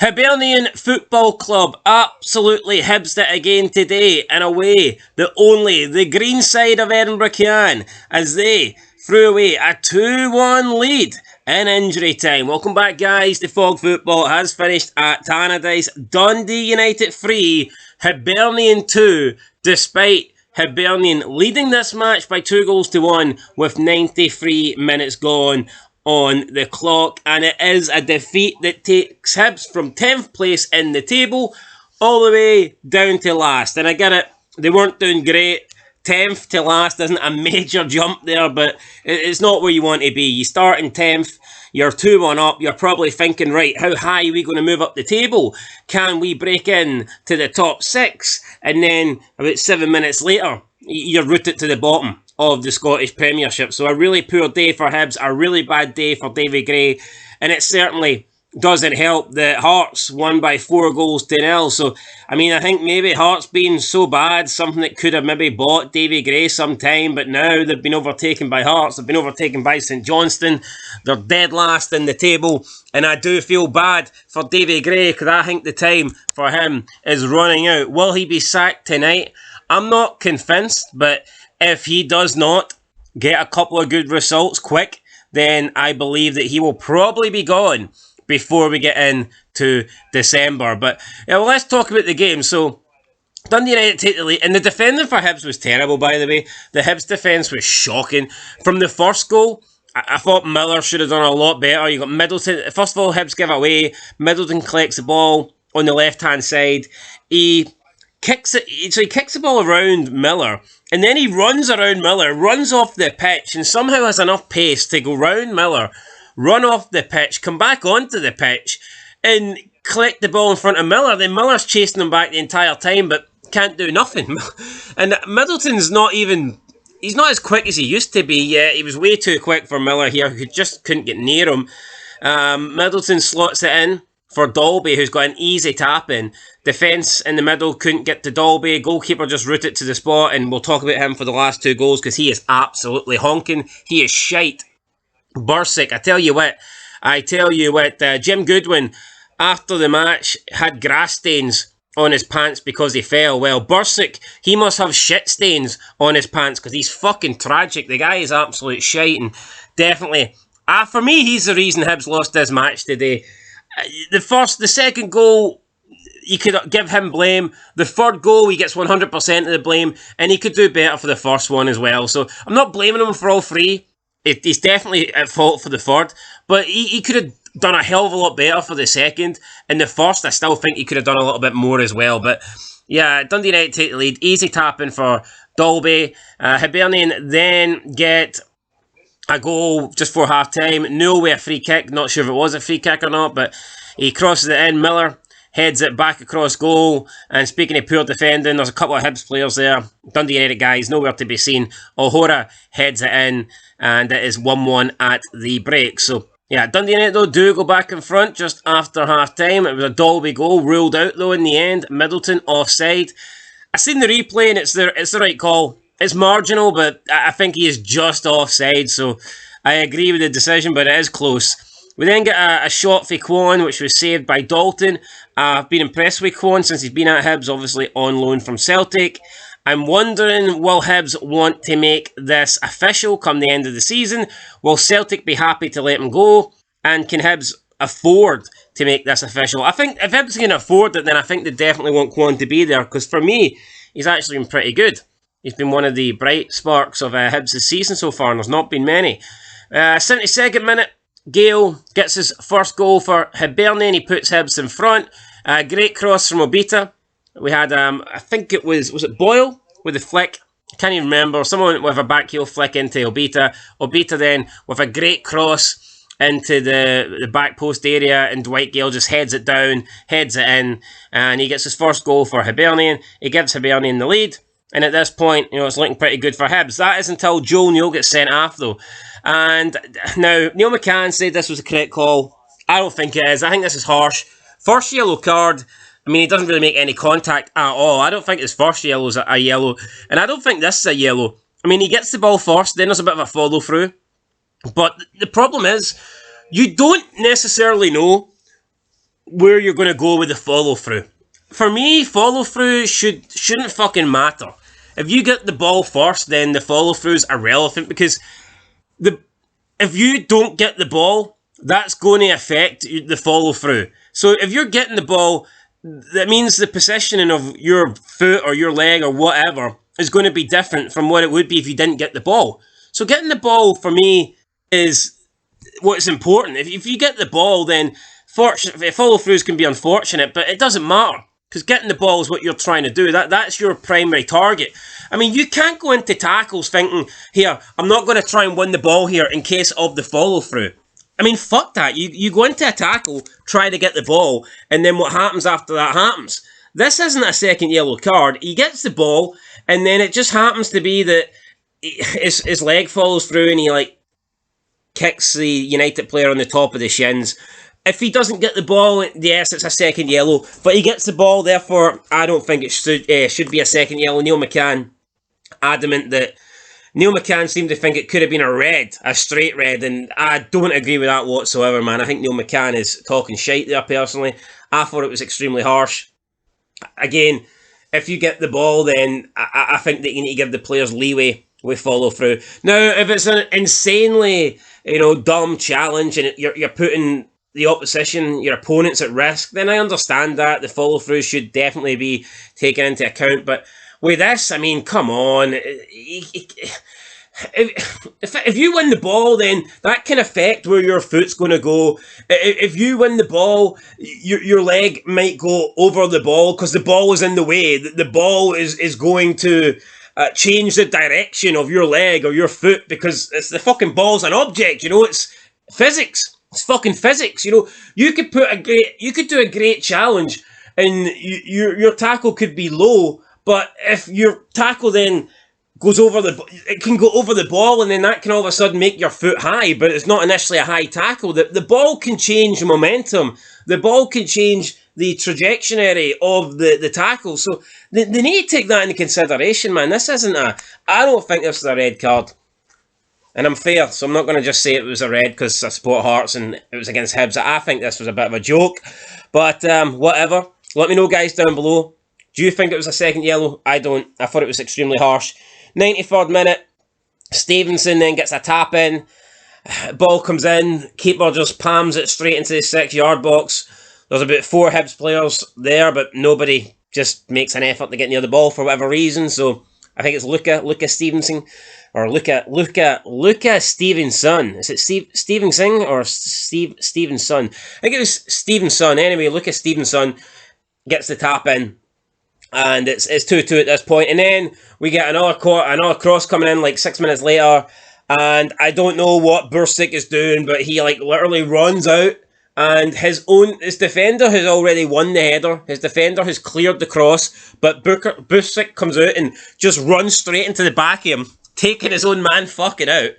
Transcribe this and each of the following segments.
Hibernian Football Club absolutely Hibs it again today in a way that only the green side of Edinburgh can, as they threw away a 2-1 lead in injury time. Welcome back, guys. The Fog Football has finished at Tannadice. Dundee United 3, Hibernian 2, despite Hibernian leading this match by 2-1 with 93 minutes gone on the clock, and it is a defeat that takes Hibs from 10th place in the table all the way down to last. And I get it, they weren't doing great. 10th to last isn't a major jump there, but it's not where you want to be. You start in 10th, you're 2-1 up, you're probably thinking, right, how high are we going to move up the table? Can we break in to the top 6? And then about 7 minutes later, you're rooted to the bottom of the Scottish Premiership. So a really poor day for Hibs, a really bad day for Davy Gray, and it certainly doesn't help that Hearts won by 4-0. So, I mean, I think maybe Hearts being so bad, something that could have maybe bought Davy Gray some time, but now they've been overtaken by Hearts, they've been overtaken by St Johnstone, they're dead last in the table, and I do feel bad for Davy Gray, because I think the time for him is running out. Will he be sacked tonight? I'm not convinced, but if he does not get a couple of good results quick, then I believe that he will probably be gone before we get into December. But yeah, well, let's talk about the game. So Dundee United take the lead, and the defending for Hibs was terrible, by the way. The Hibs defence was shocking. From the first goal, I thought Miller should have done a lot better. You got Middleton. First of all, Hibs give it away. Middleton collects the ball on the left-hand side. He kicks the ball around Miller, and then he runs around Miller, runs off the pitch, and somehow has enough pace to go round Miller, run off the pitch, come back onto the pitch, and collect the ball in front of Miller. Then Miller's chasing him back the entire time, but can't do nothing. And Middleton's he's not as quick as he used to be yet. He was way too quick for Miller here, who just couldn't get near him. Middleton slots it in for Dalby, who's got an easy tap in. Defence in the middle couldn't get to Dalby. Goalkeeper just rooted to the spot, and we'll talk about him for the last 2 goals because he is absolutely honking. He is shite. Bursick, I tell you what, Jim Goodwin, after the match, had grass stains on his pants because he fell. Well, Bursick, he must have shit stains on his pants because he's fucking tragic. The guy is absolute shite, and definitely, for me, he's the reason Hibs lost this match today. The second goal, you could give him blame. The third goal, he gets 100% of the blame, and he could do better for the first one as well. So I'm not blaming him for all 3. He's definitely at fault for the third, but he could have done a hell of a lot better for the second. And the first, I still think he could have done a little bit more as well. But yeah, Dundee United take the lead. Easy tapping for Dalby. Hibernian then get a goal just for half-time. Newell with a free kick. Not sure if it was a free kick or not, but he crosses it in. Miller heads it back across goal. And speaking of poor defending, there's a couple of Hibs players there. Dundee United guys, nowhere to be seen. O'Hora heads it in, and it is 1-1 at the break. So, yeah, Dundee United, though, do go back in front just after half-time. It was a Dalby goal, ruled out, though, in the end. Middleton offside. I've seen the replay, and it's the right call. It's marginal, but I think he is just offside, so I agree with the decision, but it is close. We then get a shot for Kwon, which was saved by Dalton. I've been impressed with Kwon since he's been at Hibs, obviously on loan from Celtic. I'm wondering, will Hibs want to make this official come the end of the season? Will Celtic be happy to let him go? And can Hibs afford to make this official? I think if Hibs can afford it, then I think they definitely want Kwon to be there, because for me, he's actually been pretty good. He's been one of the bright sparks of Hibs this season so far, and there's not been many. 72nd minute, Gale gets his first goal for Hibernian. He puts Hibs in front. Great cross from Obita. We had, I think it was it Boyle with the flick? I can't even remember. Someone with a back heel flick into Obita. Obita then with a great cross into the back post area, and Dwight Gale just heads it down, heads it in, and he gets his first goal for Hibernian. He gives Hibernian the lead. And at this point, it's looking pretty good for Hibs. That is until Joel Neal gets sent off, though. And now, Neil McCann said this was a correct call. I don't think it is. I think this is harsh. First yellow card. I mean, he doesn't really make any contact at all. I don't think his first yellow is a yellow. And I don't think this is a yellow. I mean, he gets the ball first, then there's a bit of a follow-through. But the problem is, you don't necessarily know where you're going to go with the follow through. For me, follow through shouldn't fucking matter. If you get the ball first, then the follow throughs are irrelevant, because if you don't get the ball, that's going to affect the follow through. So if you're getting the ball, that means the positioning of your foot or your leg or whatever is going to be different from what it would be if you didn't get the ball. So getting the ball for me is what's important. If you get the ball, then follow throughs can be unfortunate, but it doesn't matter, because getting the ball is what you're trying to do. That's your primary target. I mean, you can't go into tackles thinking, here, I'm not going to try and win the ball here in case of the follow through. I mean, fuck that. You go into a tackle, try to get the ball, and then what happens after that happens. This isn't a second yellow card. He gets the ball, and then it just happens to be that his leg follows through and he, like, kicks the United player on the top of the shins. If he doesn't get the ball, yes, it's a second yellow, but he gets the ball, therefore I don't think it should be a second yellow. Neil McCann, adamant that Neil McCann seemed to think it could have been a straight red, and I don't agree with that whatsoever, man. I think Neil McCann is talking shite there, personally. I thought it was extremely harsh. Again, if you get the ball, then I think that you need to give the players leeway with follow through. Now, if it's an insanely, dumb challenge and you're putting the opposition, your opponents at risk, then I understand that. The follow through should definitely be taken into account. But with this, I mean, come on. If you win the ball, then that can affect where your foot's going to go. If you win the ball, your leg might go over the ball because the ball is in the way. The ball is going to change the direction of your leg or your foot, because it's the fucking ball's an object. It's physics. It's fucking physics. You could do a great challenge, and your tackle could be low, but if your tackle then goes over it can go over the ball, and then that can all of a sudden make your foot high, but it's not initially a high tackle. The ball can change momentum. The ball can change the trajectory of the tackle. So they need to take that into consideration, man. I don't think this is a red card. And I'm fair, so I'm not going to just say it was a red because I support Hearts and it was against Hibs. I think this was a bit of a joke. But whatever. Let me know, guys, down below. Do you think it was a second yellow? I don't. I thought it was extremely harsh. 93rd minute. Stevenson then gets a tap in. Ball comes in. Keeper just palms it straight into the 6-yard box. There's about 4 Hibs players there, but nobody just makes an effort to get near the ball for whatever reason. So I think it's Luca Stevenson. Or Luca Stevenson. Is it Stevenson or Stevenson? I think it was Stevenson. Anyway, Luca Stevenson gets the tap in. And it's 2-2 at this point. And then we get another cross coming in like 6 minutes later. And I don't know what Bursic is doing, but he literally runs out. And his defender has already won the header. His defender has cleared the cross. But Bursic comes out and just runs straight into the back of him, taking his own man fucking out.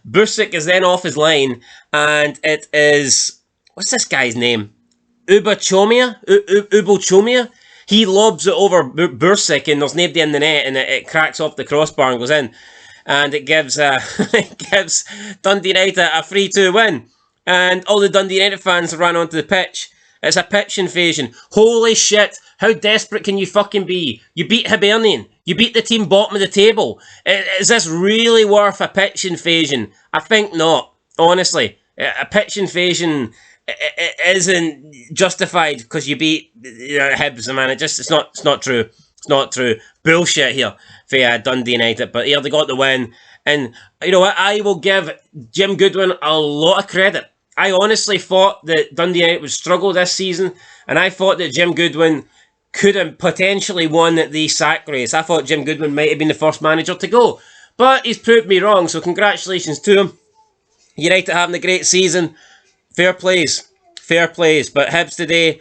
Bursic is then off his line. And it is... What's this guy's name? Ubochomia? He lobs it over Bursic, and there's nobody in the net, and it cracks off the crossbar and goes in. And it gives Dundee United a 3-2 win. And all the Dundee United fans ran onto the pitch. It's a pitch invasion. Holy shit, how desperate can you fucking be? You beat Hibernian. You beat the team bottom of the table. Is this really worth a pitch invasion? I think not, honestly. A pitch invasion... It isn't justified because you beat Hibs, man. It's not true. It's not true. Bullshit here for Dundee United. But here they got the win. And you know what? I will give Jim Goodwin a lot of credit. I honestly thought that Dundee United would struggle this season, and I thought that Jim Goodwin could have potentially won the sack race. I thought Jim Goodwin might have been the first manager to go, but he's proved me wrong. So congratulations to him. United having a great season. Fair plays. But Hibs today,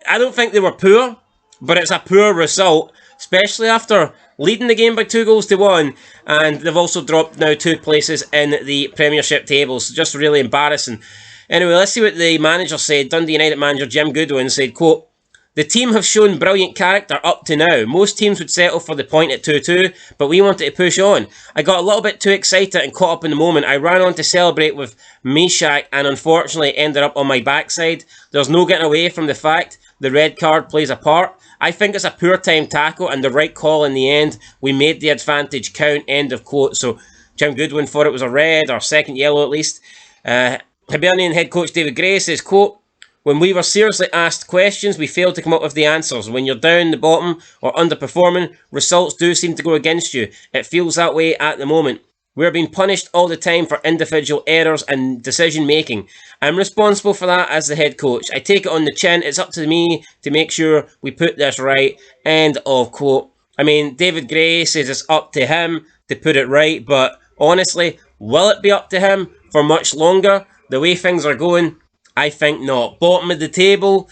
I don't think they were poor, but it's a poor result, especially after leading the game by 2-1, and they've also dropped now 2 places in the Premiership tables. Just really embarrassing. Anyway, let's see what the manager said. Dundee United manager Jim Goodwin said, quote, The team have shown brilliant character up to now. Most teams would settle for the point at 2-2, but we wanted to push on. I got a little bit too excited and caught up in the moment. I ran on to celebrate with Meshach and unfortunately ended up on my backside. There's no getting away from the fact the red card plays a part. I think it's a poor time tackle and the right call in the end. We made the advantage count, end of quote. So Jim Goodwin thought it was a red, or second yellow at least. Hibernian head coach David Gray says, quote, when we were seriously asked questions, we failed to come up with the answers. When you're down the bottom or underperforming, results do seem to go against you. It feels that way at the moment. We're being punished all the time for individual errors and decision making. I'm responsible for that as the head coach. I take it on the chin. It's up to me to make sure we put this right. End of quote. I mean, David Gray says it's up to him to put it right, but honestly, will it be up to him for much longer? The way things are going, I think not. Bottom of the table,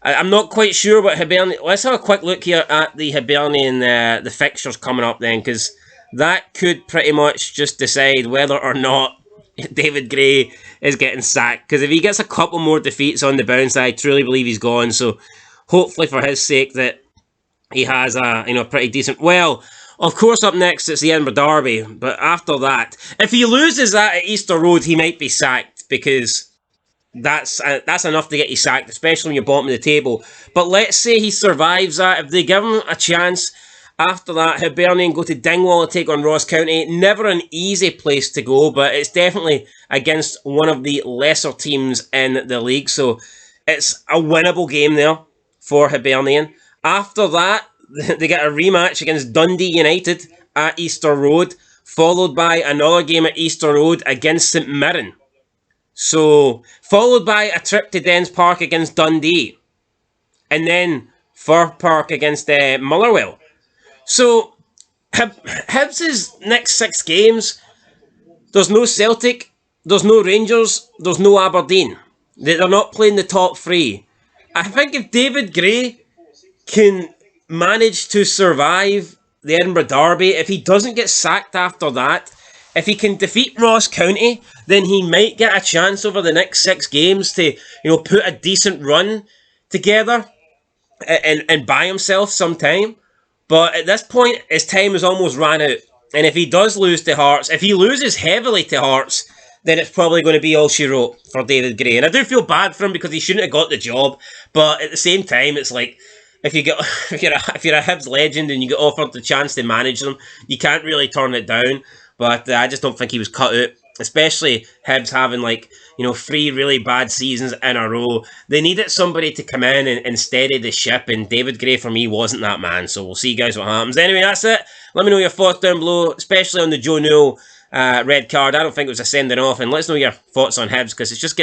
I'm not quite sure what Hibernian... Let's have a quick look here at the Hibernian, the fixtures coming up then, because that could pretty much just decide whether or not David Gray is getting sacked. Because if he gets a couple more defeats on the bounce, I truly believe he's gone. So hopefully for his sake that he has a pretty decent... Well, of course up next it's the Edinburgh Derby, but after that, if he loses that at Easter Road, he might be sacked, because that's enough to get you sacked, especially when you're bottom of the table. But let's say he survives that. If they give him a chance after that, Hibernian go to Dingwall to take on Ross County. Never an easy place to go, but it's definitely against one of the lesser teams in the league. So it's a winnable game there for Hibernian. After that, they get a rematch against Dundee United at Easter Road, followed by another game at Easter Road against St Mirren. So, followed by a trip to Dens Park against Dundee. And then Fir Park against Motherwell. So, Hibs' next 6 games, there's no Celtic, there's no Rangers, there's no Aberdeen. They're not playing the top 3. I think if David Gray can manage to survive the Edinburgh Derby, if he doesn't get sacked after that, if he can defeat Ross County, then he might get a chance over the next 6 games to, put a decent run together and buy himself some time. But at this point, his time has almost ran out. And if he does lose to Hearts, if he loses heavily to Hearts, then it's probably going to be all she wrote for David Gray. And I do feel bad for him because he shouldn't have got the job. But at the same time, it's like, if you're a Hibs legend and you get offered the chance to manage them, you can't really turn it down. But I just don't think he was cut out, especially Hibs having 3 really bad seasons in a row. They needed somebody to come in and steady the ship, and David Gray for me wasn't that man. So we'll see, guys, what happens. Anyway, that's it. Let me know your thoughts down below, especially on the Joe Newell red card. I don't think it was a sending off, and let us know your thoughts on Hibs, because it's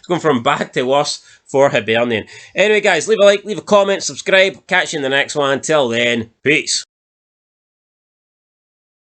going from bad to worse for Hibernian. Anyway, guys, leave a like, leave a comment, subscribe. Catch you in the next one. Until then, peace.